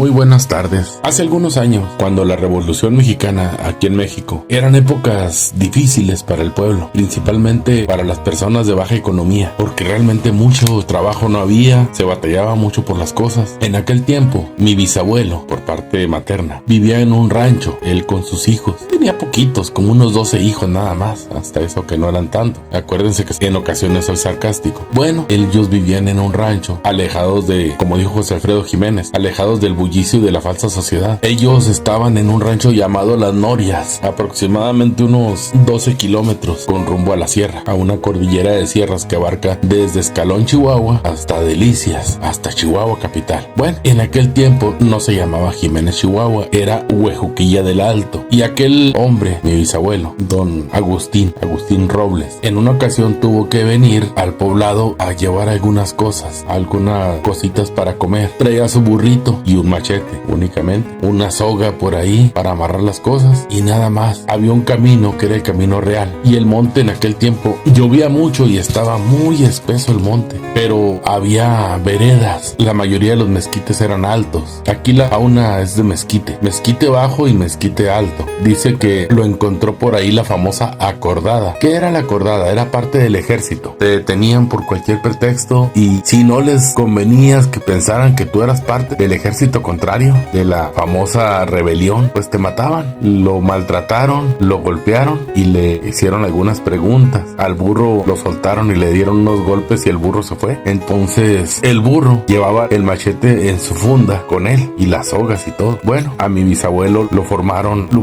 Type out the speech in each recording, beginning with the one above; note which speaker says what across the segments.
Speaker 1: Muy buenas tardes. Hace algunos años, cuando la Revolución Mexicana aquí en México, eran épocas difíciles para el pueblo, principalmente para las personas de baja economía, porque realmente mucho trabajo no había, se batallaba mucho por las cosas. En aquel tiempo, mi bisabuelo, por parte materna, vivía en un rancho, él con sus hijos. Tenía poquitos, como unos 12 hijos nada más, hasta eso que no eran tanto. Acuérdense que en ocasiones soy sarcástico. Bueno, ellos vivían en un rancho, alejados de, como dijo José Alfredo Jiménez, alejados del bullicio y de la falsa sociedad. Ellos estaban en un rancho llamado Las Norias, aproximadamente unos 12 kilómetros con rumbo a la sierra, a una cordillera de sierras que abarca desde Escalón, Chihuahua, hasta Delicias, hasta Chihuahua capital. Bueno, en aquel tiempo no se llamaba Jiménez, Chihuahua, era Huejuquilla del Alto. Y aquel hombre, mi bisabuelo, don Agustín Robles, en una ocasión tuvo que venir al poblado a llevar algunas cosas, algunas cositas para comer. Traía su burrito y un machete únicamente, una soga por ahí para amarrar las cosas y nada más. Había un camino que era el camino real, y el monte en aquel tiempo llovía mucho y estaba muy espeso el monte, pero había veredas. La mayoría de los mezquites eran altos. Aquí la fauna es de mezquite bajo y mezquite alto. Dice que lo encontró por ahí la famosa acordada. ¿Qué era la acordada? Era parte del ejército. Te detenían por cualquier pretexto y si no les convenías que pensaran que tú eras parte del ejército contrario, de la famosa rebelión, pues te mataban. Lo maltrataron, lo golpearon y le hicieron algunas preguntas. Al burro lo soltaron y le dieron unos golpes y el burro se fue. Entonces el burro llevaba el machete en su funda con él y las sogas y todo. Bueno, a mi bisabuelo lo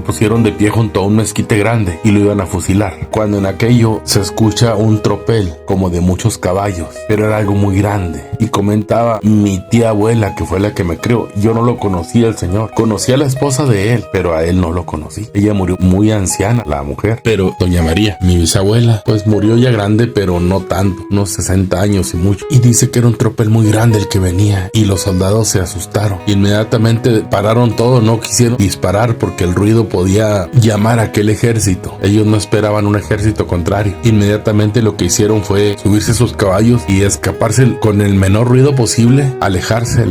Speaker 1: pusieron de pie junto a un mezquite grande y lo iban a fusilar, cuando en aquello se escucha un tropel como de muchos caballos, pero era algo muy grande. Y comentaba mi tía abuela, que fue la que me crió, yo no lo conocía el señor, conocí a la esposa de él, pero a él no lo conocí. Ella murió muy anciana, la mujer, pero doña María, mi bisabuela, pues murió ya grande, pero no tanto, unos 60 años y mucho. Y dice que era un tropel muy grande el que venía y los soldados se asustaron. Inmediatamente pararon todo, no quisieron disparar porque el ruido podía llamar a aquel ejército. Ellos no esperaban un ejército contrario. Inmediatamente lo que hicieron fue subirse a sus caballos y escaparse con el menor ruido posible, alejarse.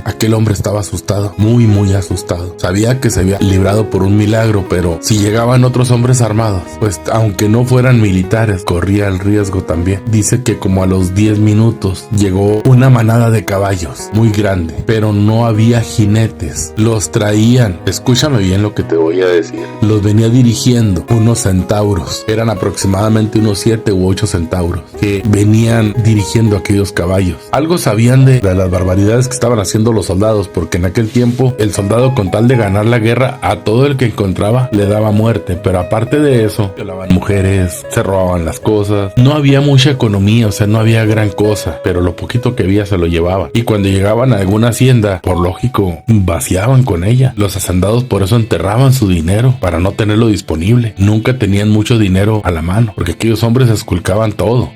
Speaker 1: Aquel hombre estaba asustado, muy asustado. Sabía que se había librado por un milagro, pero si llegaban otros hombres armados, pues aunque no fueran militares, corría el riesgo también. Dice que como a los 10 minutos llegó una manada de caballos muy grande, pero no había jinetes. Los traían, escúchame bien lo que te voy a decir, los venía dirigiendo unos centauros. Eran aproximadamente unos 7 u 8 centauros que venían dirigiendo aquellos caballos. Algo sabían de las barbaridades que estaban haciendo los soldados, porque en aquel tiempo el soldado, con tal de ganar la guerra, a todo el que encontraba le daba muerte. Pero aparte de eso, violaban mujeres, se robaban las cosas. No había mucha economía, o sea, no había gran cosa, pero lo poquito que había se lo llevaba. Y cuando llegaban a alguna hacienda, por lógico, vaciaban con ella. Los hacendados por eso enterraban su dinero para no tenerlo disponible. Nunca tenían mucho dinero a la mano, porque aquellos hombres esculcaban todo,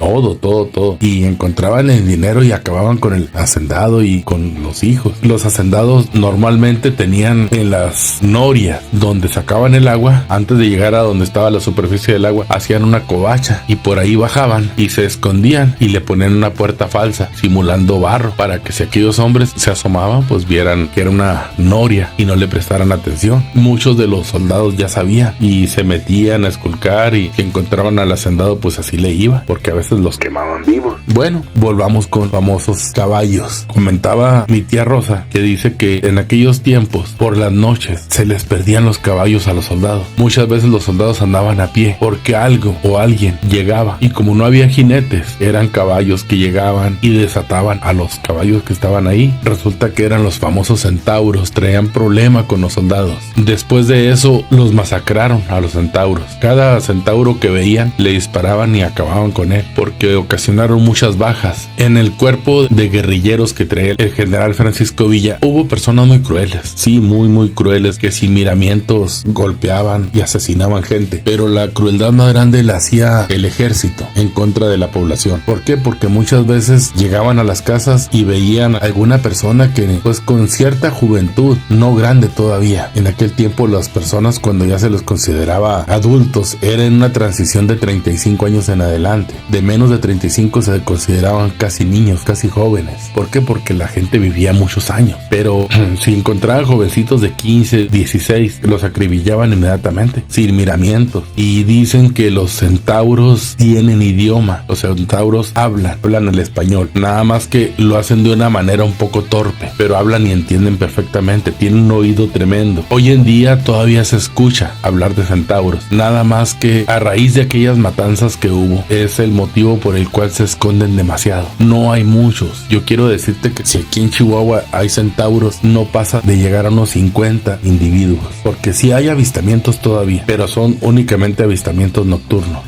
Speaker 1: y encontraban el dinero y acababan con el hacendado y con los hijos. Los hacendados normalmente tenían en las norias donde sacaban el agua, antes de llegar a donde estaba la superficie del agua, hacían una covacha y por ahí bajaban y se escondían y le ponían una puerta falsa simulando barro, para que si aquellos hombres se asomaban, pues vieran que era una noria y no le prestaran atención. Muchos de los soldados ya sabían y se metían a esculcar, y si encontraban al hacendado, pues así le iba, porque a veces los quemaban vivos. Bueno, volvamos con famosos caballos. Comentaba mi tía Rosa que dice que en aquellos tiempos, por las noches, se les perdían los caballos a los soldados. Muchas veces los soldados andaban a pie porque algo o alguien llegaba, y como no había jinetes, eran caballos que llegaban y desataban a los caballos que estaban ahí. Resulta que eran los famosos centauros, traían problema con los soldados. Después de eso los masacraron a los centauros. Cada centauro que veían le disparaban y acababan con él, porque ocasionaron muchas bajas. En el cuerpo de guerrilleros que traía el general Francisco Villa, hubo personas muy crueles, sí, muy crueles, que sin miramientos golpeaban y asesinaban gente, pero la crueldad más grande la hacía el ejército en contra de la población. ¿Por qué? Porque muchas veces llegaban a las casas y veían a alguna persona que, pues con cierta juventud, no grande todavía. En aquel tiempo las personas, cuando ya se les consideraba adultos, era en una transición de 35 años en adelante. De menos de 35 se consideraban casi niños, casi jóvenes. ¿Por qué? Porque la gente vivía muchos años. Pero si encontraban jovencitos de 15, 16, los acribillaban inmediatamente, sin miramientos. Y dicen que los centauros tienen idioma, los centauros hablan el español, nada más que lo hacen de una manera un poco torpe, pero hablan y entienden perfectamente, tienen un oído tremendo. Hoy en día todavía se escucha hablar de centauros, nada más que a raíz de aquellas matanzas que hubo, es el motivo por el cual se esconden demasiado. No hay muchos. Yo quiero decirte que si aquí en Chihuahua hay centauros, no pasa de llegar a unos 50 individuos, porque sí hay avistamientos todavía, pero son únicamente avistamientos nocturnos,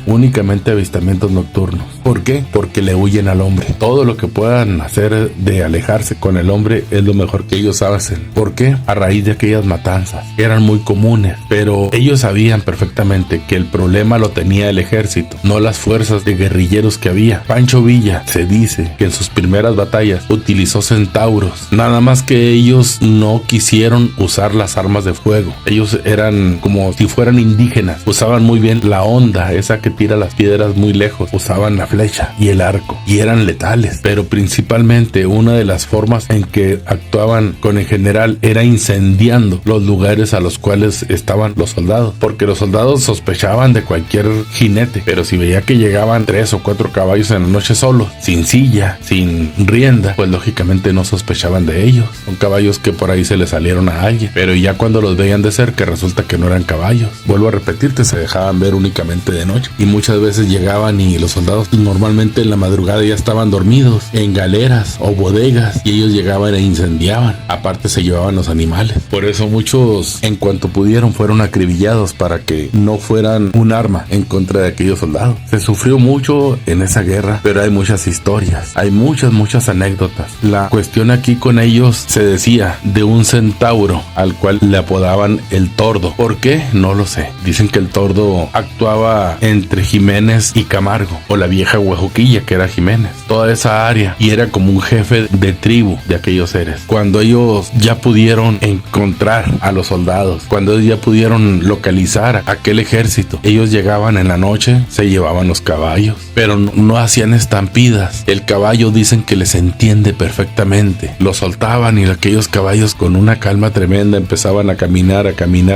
Speaker 1: ¿Por qué? Porque le huyen al hombre. Todo lo que puedan hacer de alejarse con el hombre es lo mejor que ellos hacen. ¿Por qué? A raíz de aquellas matanzas. Eran muy comunes, pero ellos sabían perfectamente que el problema lo tenía el ejército, no las fuerzas de guerrilleros que había. Pancho Villa se dice que en sus primeras batallas utilizó centauros, nada más que ellos no quisieron usar las armas de fuego. Ellos eran como si fueran indígenas, usaban muy bien la honda, esa que tira las piedras muy lejos, usaban la flecha y el arco, y eran letales. Pero principalmente una de las formas en que actuaban con el general era incendiando los lugares a los cuales estaban los soldados, porque los soldados sospechaban de cualquier jinete, pero si veía que llegaban 3 o 4 caballos en la noche solos, sin silla, sin rienda, pues lógicamente no sospechaban de ellos. Son caballos que por ahí se les salieron a alguien, pero ya cuando los veían de cerca resulta que no eran caballos. Vuelvo a repetirte, se dejaban ver únicamente de noche, y muchas veces llegaban y los soldados normalmente en la madrugada ya estaban dormidos en galeras o bodegas, y ellos llegaban e incendiaban. Aparte se llevaban los animales. Por eso muchos, en cuanto pudieron, fueron acribillados para que no fueran un arma en contra de aquellos soldados. Se sufrió mucho en esa guerra, pero hay muchas historias, hay muchas anécdotas. La cuestión aquí con ellos se decía de un centauro al cual le apodaban el Tordo. ¿Por qué? No lo sé. Dicen que el Tordo actuaba entre Jiménez y Camargo, o la vieja Huejuquilla, que era Jiménez, toda esa área, y era como un jefe de tribu de aquellos seres. Cuando ellos ya pudieron encontrar a los soldados, cuando ellos ya pudieron localizar a aquel ejército, ellos llegaban en la noche, se llevaban los caballos, pero no hacían estampidas. El caballo dicen que les entiende perfectamente, lo soltaban y aquellos caballos con una calma tremenda empezaban a caminar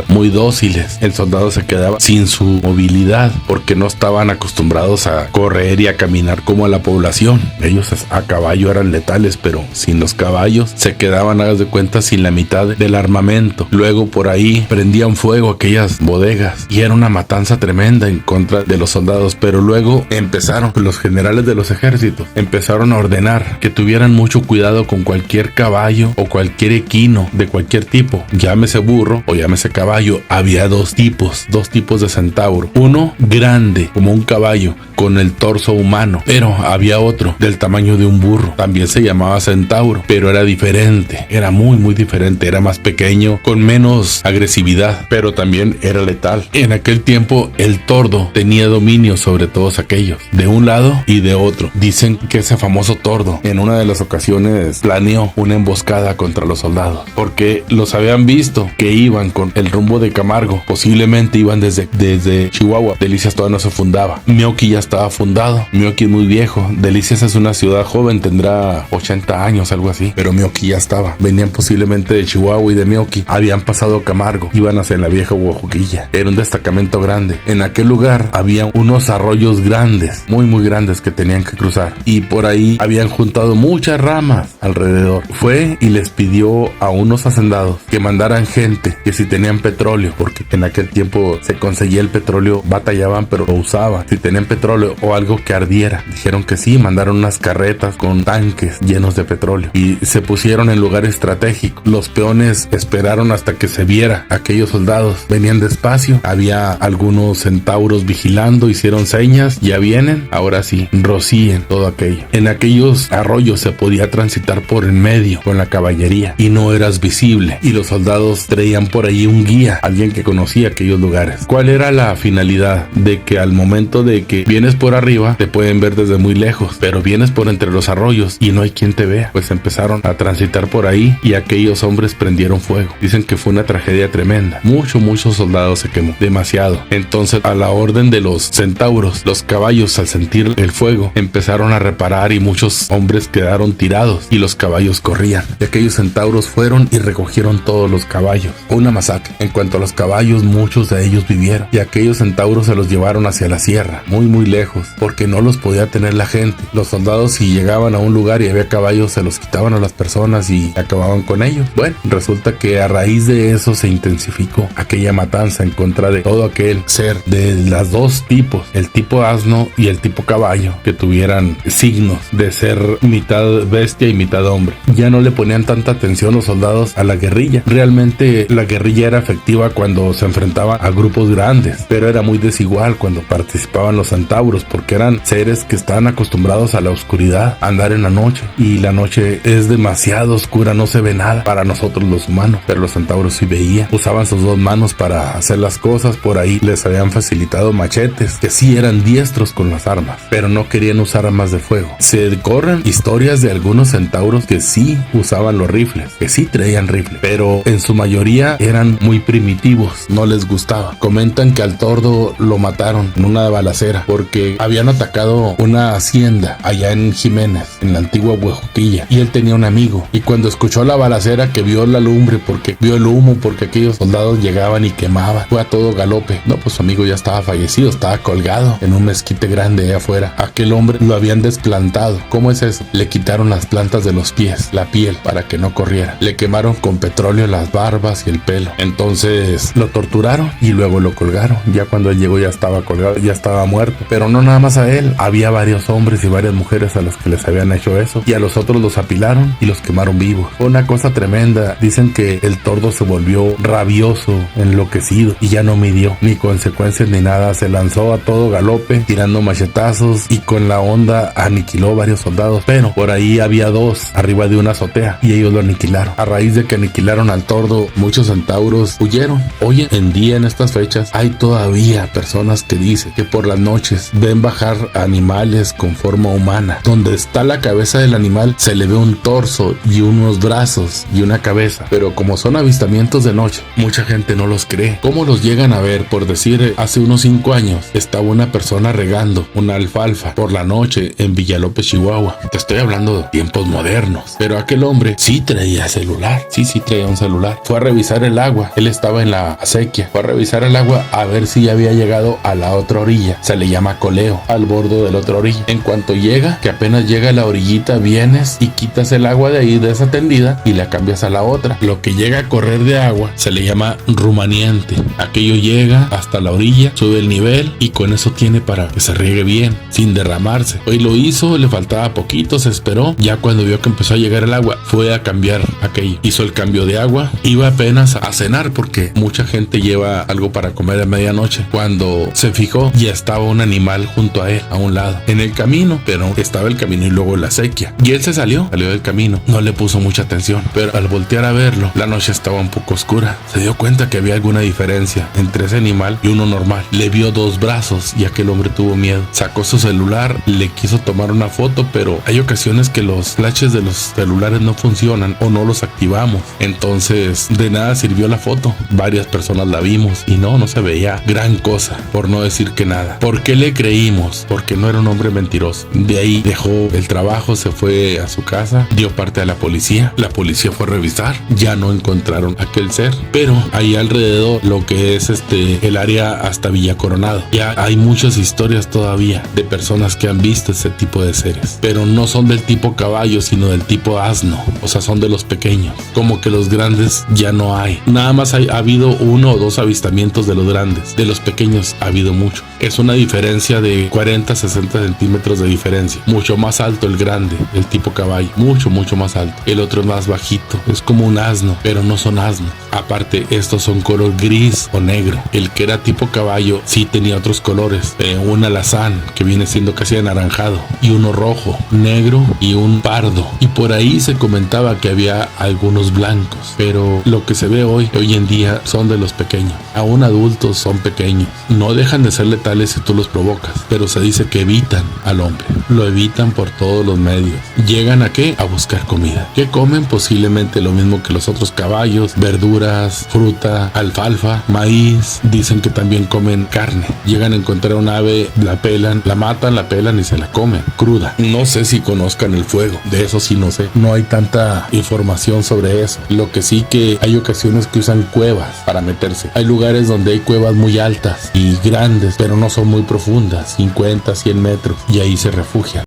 Speaker 1: muy dóciles. El soldado se quedaba sin su movilidad porque no estaban acostumbrados a correr y a caminar como a la población. Ellos a caballo eran letales, pero sin los caballos se quedaban, hagas de cuenta, sin la mitad del armamento. Luego por ahí prendían fuego aquellas bodegas y era una matanza tremenda en contra de los soldados. Pero luego empezaron los generales de los ejércitos, empezaron a ordenar que tuvieran mucho cuidado con cualquier caballo o cualquier equino de cualquier tipo, llámese burro o llámese caballo. Había dos tipos de centauro, uno grande como un caballo con el torso humano, pero había otro del tamaño de un burro, también se llamaba centauro, pero era diferente, era muy diferente, era más pequeño, con menos agresividad, pero también era letal. En aquel tiempo el Tordo tenía dominio sobre todos aquellos, de un lado y de otro. Dicen que ese famoso Tordo en una de las ocasiones planeó una emboscada contra los soldados, porque los habían visto que iban con el rumbo de Camargo, posiblemente iban desde Chihuahua. Delicias todavía no se fundaba, Meoqui ya estaba fundado, Meoqui es muy viejo, Delicias es una ciudad joven, tendrá 80 años, algo así, pero Meoqui ya estaba. Venían posiblemente de Chihuahua y de Meoqui, habían pasado Camargo, iban hacia la vieja Huajuquilla. Era un destacamento grande. En aquel lugar había unos arroyos grandes, muy grandes, que tenían que cruzar, y por ahí habían juntado muchas ramas alrededor. Fue y les pidió a unos hacendados que mandaran gente, que si tenían petróleo, porque en aquel tiempo se conseguía el petróleo, batallaban pero lo usaban, si tenían petróleo o algo que ardiera. Dijeron que sí, mandaron unas carretas con tanques llenos de petróleo y se pusieron en lugar estratégico. Los peones esperaron hasta que se viera. Aquellos soldados venían despacio, había algunos centauros vigilando, hicieron señas, ya vienen, ahora sí, rocíen todo aquello. En aquellos arroyos se podía transitar por en medio con la caballería y no eras visible, y los soldados traían por ahí un guía, alguien que conocía aquellos lugares. ¿Cuál era la finalidad? De que al momento de que vienes por arriba te pueden ver desde muy lejos, pero vienes por entre los arroyos y no hay quien te vea. Pues empezaron a transitar por ahí y aquellos hombres prendieron fuego. Dicen que fue una tragedia tremenda, muchos soldados se quemó, demasiado. Entonces, a la orden de los centauros, los caballos, al sentir el fuego, empezaron a reparar y muchos hombres quedaron tirados y los caballos caballos corrían, y aquellos centauros fueron y recogieron todos los caballos. Una masacre. En cuanto a los caballos, muchos de ellos vivieron, y aquellos centauros se los llevaron hacia la sierra, muy lejos, porque no los podía tener la gente. Los soldados, si llegaban a un lugar y había caballos, se los quitaban a las personas y acababan con ellos. Bueno, resulta que a raíz de eso se intensificó aquella matanza en contra de todo aquel ser de las dos tipos, el tipo asno y el tipo caballo, que tuvieran signos de ser mitad bestia y mitad hombre. Ya no le ponían tanta atención los soldados a la guerrilla. Realmente la guerrilla era efectiva cuando se enfrentaba a grupos grandes, pero era muy desigual cuando participaban los centauros, porque eran seres que estaban acostumbrados a la oscuridad, a andar en la noche, y la noche es demasiado oscura, no se ve nada para nosotros los humanos, pero los centauros sí veían. Usaban sus dos manos para hacer las cosas. Por ahí les habían facilitado machetes, que sí eran diestros con las armas, pero no querían usar armas de fuego. Se corren historias de algunos centauros que sí usaban los rifles, que sí traían rifles, pero en su mayoría eran muy primitivos, no les gustaba. Comentan que al tordo lo mataron en una balacera porque habían atacado una hacienda allá en Jiménez, en la antigua Huejoquilla, y él tenía un amigo, y cuando escuchó la balacera, que vio la lumbre, porque vio el humo, porque aquellos soldados llegaban y quemaban, fue a todo galope. No, pues su amigo ya estaba fallecido, estaba colgado en un mezquite grande allá afuera. Aquel hombre lo habían desplantado. ¿Cómo es eso? Le quitaron las plantas de los pies, la piel, para que no corriera. Le quemaron con petróleo las barbas y el pelo. Entonces lo torturaron y luego lo colgaron. Ya cuando él llegó ya estaba colgado, ya estaba muerto. Pero no nada más a él, había varios hombres y varias mujeres a los que les habían hecho eso, y a los otros los apilaron y los quemaron vivos. Fue una cosa tremenda. Dicen que el tordo se volvió rabioso, enloquecido, y ya no midió ni consecuencias ni nada. Se lanzó a todo galope, tirando machetazos, y con la onda aniquiló varios soldados, pero por ahí había dos arriba de una azotea y ellos lo aniquilaron. A raíz de que aniquilaron al tordo, muchos centauros huyeron. Hoy en día, en estas fechas, hay todavía personas que dicen que por las noches ven bajar animales con forma humana. Donde está la cabeza del animal se le ve un torso y unos brazos y una cabeza, pero como son avistamientos de noche, mucha gente no los cree. ¿Cómo los llegan a ver? Por decir, hace unos 5 años estaba una persona regando una alfalfa por la noche en Villalópez, Chihuahua. Te estoy hablando de tiempos modernos, pero aquel hombre sí traía celular, sí traía un celular. Fue a revisar el agua, él estaba en la acequia, fue a revisar el agua a ver si ya había llegado a la otra orilla. Se le llama coleo, al borde de la otra orilla. En cuanto llega, que apenas llega a la orillita, vienes y quitas el agua de ahí, de esa tendida, y la cambias a la otra. Lo que llega a correr de agua se le llama rumaniente. Aquello llega hasta la orilla, sube el nivel, y con eso tiene para que se riegue bien, sin derramarse. Hoy lo hizo, le faltaba poquito, se esperó. Ya cuando vio que empezó a llegar el agua, fue a cambiar aquello. Hizo el cambio de agua, iba apenas a cenar, porque mucha gente lleva algo para comer a medianoche. Cuando se fijó, ya estaba un animal junto a él, a un lado, en el camino, pero estaba el camino y luego la acequia. Y él salió del camino, no le puso mucha atención, pero al voltear a verlo, la noche estaba un poco oscura. Se dio cuenta que había alguna diferencia entre ese animal y uno normal. Le vio 2 brazos y aquel hombre tuvo miedo. Sacó su celular, le quiso tomar una foto, pero hay ocasiones que los flashes de los celulares no funcionan o no los activamos. Entonces, de nada sirvió la foto. Varias personas la vimos y no se veía gran cosa, por no decir que nada. ¿Por qué le creímos? Porque no era un hombre mentiroso. De ahí dejó el trabajo, se fue a su casa, dio parte a la policía. La policía fue a revisar, ya no encontraron aquel ser, pero ahí alrededor, lo que es el área hasta Villa Coronado, ya hay muchas historias todavía de personas que han visto ese tipo de seres, pero no son del tipo caballo, sino del tipo asno. O sea, son de los pequeños. Como que los grandes ya no hay. Nada más ha habido 1 o 2 avistamientos de los grandes. De los pequeños ha habido mucho. Es una diferencia de 40-60 centímetros de diferencia. Mucho más alto el grande, el tipo caballo. Mucho más alto. El otro es más bajito. Es como un asno, pero no son asnos. Aparte, estos son color gris o negro. El que era tipo caballo sí tenía otros colores. Un alazán, que viene siendo casi anaranjado, y uno rojo, negro y un pardo. Y por ahí se comentaba que había algunos blancos, pero lo que se ve hoy en día son de los pequeños. Aún adultos son pequeños. No dejan de ser letales si tú los provocas, pero se dice que evitan al hombre. Lo evitan por todos los medios. ¿Llegan a qué? A buscar comida. ¿Qué comen? Posiblemente lo mismo que los otros caballos: verduras, fruta, alfalfa, maíz. Dicen que también comen carne. Llegan a encontrar un ave, la pelan, la matan, la pelan y se la comen cruda. No sé si conozcan el fuego, de eso sí no sé, no hay tanta información sobre eso. Lo que sí que hay ocasiones que usan cuevas para meterse. Hay lugares donde hay cuevas muy altas y grandes, pero no son muy profundas, 50, 100 metros, y ahí se refugian.